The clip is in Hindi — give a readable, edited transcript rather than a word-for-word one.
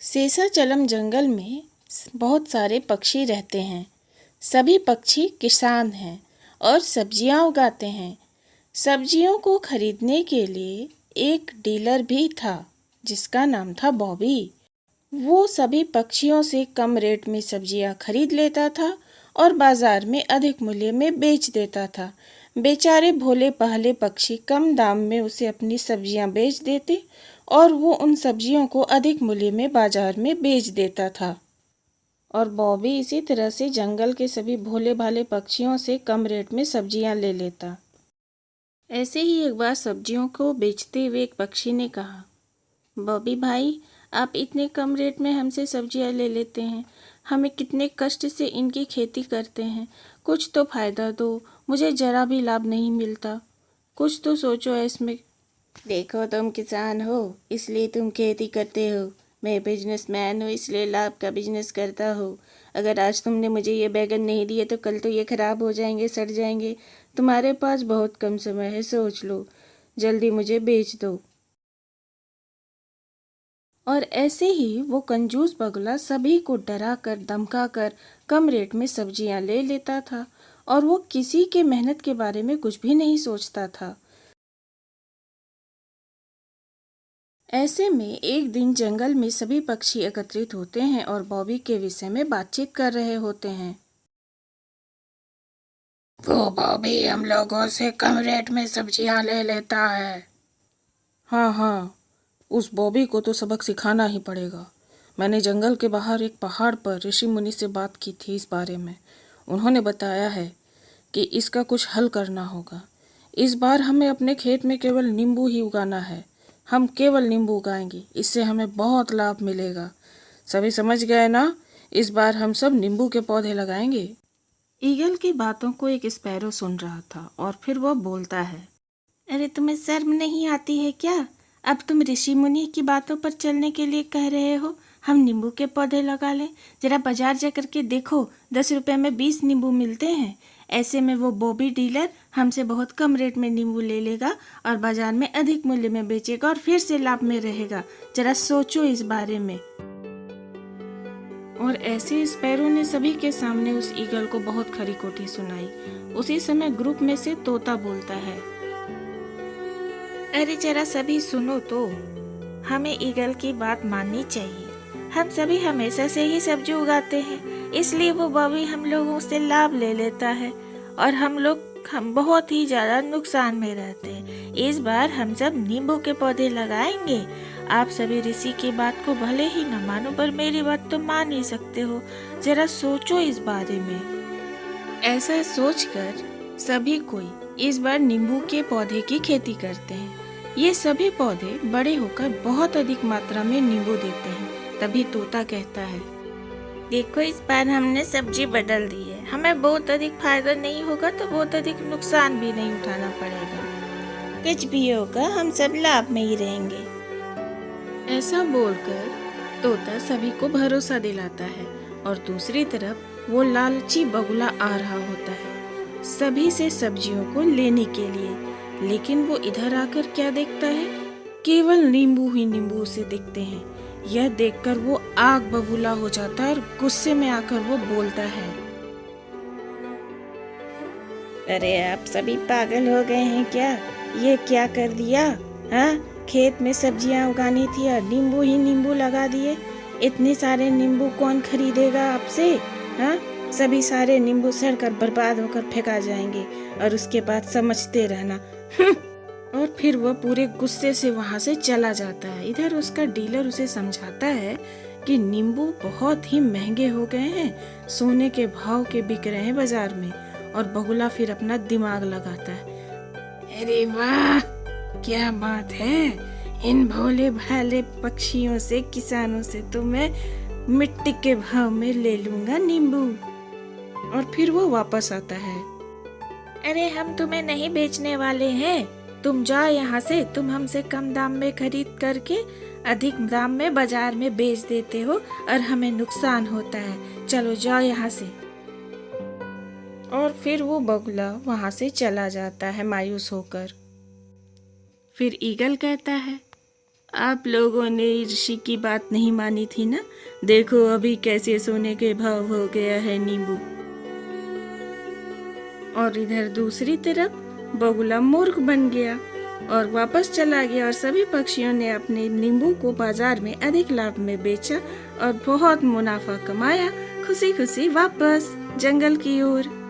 शेषाचलम जंगल में बहुत सारे पक्षी रहते हैं। सभी पक्षी किसान हैं और सब्जियां उगाते हैं। सब्जियों को खरीदने के लिए एक डीलर भी था जिसका नाम था बॉबी। वो सभी पक्षियों से कम रेट में सब्जियां खरीद लेता था और बाजार में अधिक मूल्य में बेच देता था। बेचारे भोले पहले पक्षी कम दाम में उसे अपनी सब्जियां बेच देते और वो उन सब्जियों को अधिक मूल्य में बाजार में बेच देता था। और बॉबी इसी तरह से जंगल के सभी भोले भाले पक्षियों से कम रेट में सब्जियां ले लेता। ऐसे ही एक बार सब्जियों को बेचते हुए एक पक्षी ने कहा, बॉबी भाई, आप इतने कम रेट में हमसे सब्जियां ले लेते हैं। हमें कितने कष्ट से इनकी खेती करते हैं। कुछ तो फ़ायदा दो, मुझे ज़रा भी लाभ नहीं मिलता। कुछ तो सोचो इसमें। देखो, तुम किसान हो इसलिए तुम खेती करते हो। मैं बिजनेसमैन हूँ इसलिए लाभ का बिजनेस करता हूँ। अगर आज तुमने मुझे ये बैगन नहीं दिए तो कल तो ये ख़राब हो जाएंगे, सड़ जाएंगे। तुम्हारे पास बहुत कम समय है, सोच लो, जल्दी मुझे बेच दो। और ऐसे ही वो कंजूस बगुला सभी को डरा कर धमका कर कम रेट में सब्जियां ले लेता था और वो किसी के मेहनत के बारे में कुछ भी नहीं सोचता था। ऐसे में एक दिन जंगल में सभी पक्षी एकत्रित होते हैं और बॉबी के विषय में बातचीत कर रहे होते हैं। वो बॉबी हम लोगों से कम रेट में सब्जियां ले लेता है। हाँ, उस बॉबी को तो सबक सिखाना ही पड़ेगा। मैंने जंगल के बाहर एक पहाड़ पर ऋषि मुनि से बात की थी इस बारे में। उन्होंने बताया है कि इसका कुछ हल करना होगा। इस बार हमें अपने खेत में केवल नींबू ही उगाना है। हम केवल नींबू उगाएंगे, इससे हमें बहुत लाभ मिलेगा। सभी समझ गए ना? इस बार हम सब नींबू के पौधे लगाएंगे। ईगल की बातों को एक स्पैरो सुन रहा था और फिर वह बोलता है, अरे तुम्हें शर्म नहीं आती है क्या? अब तुम ऋषि मुनि की बातों पर चलने के लिए कह रहे हो हम नींबू के पौधे लगा लें। जरा बाजार जा कर के देखो, 10 रुपए में 20 नींबू मिलते हैं। ऐसे में वो बॉबी डीलर हमसे बहुत कम रेट में नींबू ले लेगा और बाजार में अधिक मूल्य में बेचेगा और फिर से लाभ में रहेगा। जरा सोचो इस बारे में। और ऐसे स्पैरो ने सभी के सामने उस ईगल को बहुत खरी खोटी सुनाई। उसी समय ग्रुप में से तोता बोलता है, अरे जरा सभी सुनो तो, हमें ईगल की बात माननी चाहिए। हम सभी हमेशा से ही सब्जी उगाते हैं, इसलिए वो बॉबी हम लोगों से लाभ ले लेता है और हम बहुत ही ज्यादा नुकसान में रहते हैं। इस बार हम सब नींबू के पौधे लगाएंगे। आप सभी ऋषि की बात को भले ही न मानो, पर मेरी बात तो मान ही सकते हो। जरा सोचो इस बारे में। ऐसा सोचकर सभी कोई इस बार नींबू के पौधे की खेती करते हैं। ये सभी पौधे बड़े होकर बहुत अधिक मात्रा में नींबू देते हैं। तभी तोता कहता है, देखो इस बार हमने सब्जी बदल दी है। हमें बहुत अधिक फायदा नहीं होगा तो बहुत अधिक नुकसान भी नहीं उठाना पड़ेगा। कुछ भी होगा हम सब लाभ में ही रहेंगे। ऐसा बोलकर तोता सभी को भरोसा दिलाता है और दूसरी तरफ वो लालची बगुला आ रहा होता है सभी से सब्जियों को लेने के लिए। लेकिन वो इधर आकर क्या देखता है? केवल नींबू ही नींबू उसे दिखते हैं। यह देखकर वो आग बबूला हो जाता है और गुस्से में आकर वो बोलता है, अरे आप सभी पागल हो गए हैं क्या? ये क्या कर दिया? हाँ, खेत में सब्जियां उगानी थी और नींबू ही नींबू लगा दिए। इतने सारे नींबू कौन खरीदेगा आपसे? हाँ, सभी सारे नींबू सड़कर बर्बाद होकर फेंका जाएंगे और उसके बाद समझते रहना। और फिर वह पूरे गुस्से से वहां से चला जाता है। इधर उसका डीलर उसे समझाता है कि नींबू बहुत ही महंगे हो गए हैं, सोने के भाव के बिक रहे हैं बाजार में। और बगुला फिर अपना दिमाग लगाता है, अरे वाह, क्या बात है! इन भोले भाले पक्षियों से, किसानों से तो मैं मिट्टी के भाव में ले लूंगा नींबू। और फिर वो वापस आता है, अरे हम तुम्हें नहीं बेचने वाले हैं, तुम जाओ यहाँ से। तुम हमसे कम दाम में खरीद करके अधिक दाम में बाजार में बेच देते हो और हमें नुकसान होता है। चलो जाओ यहाँ से। और फिर वो बगुला वहां से चला जाता है मायूस होकर। फिर ईगल कहता है, आप लोगों ने ऋषि की बात नहीं मानी थी ना। देखो अभी कैसे सोने के भाव हो गया है नींबू। और इधर दूसरी तरफ बगुला मूर्ख बन गया और वापस चला गया और सभी पक्षियों ने अपने नींबू को बाजार में अधिक लाभ में बेचा और बहुत मुनाफा कमाया। खुशी खुशी वापस जंगल की ओर।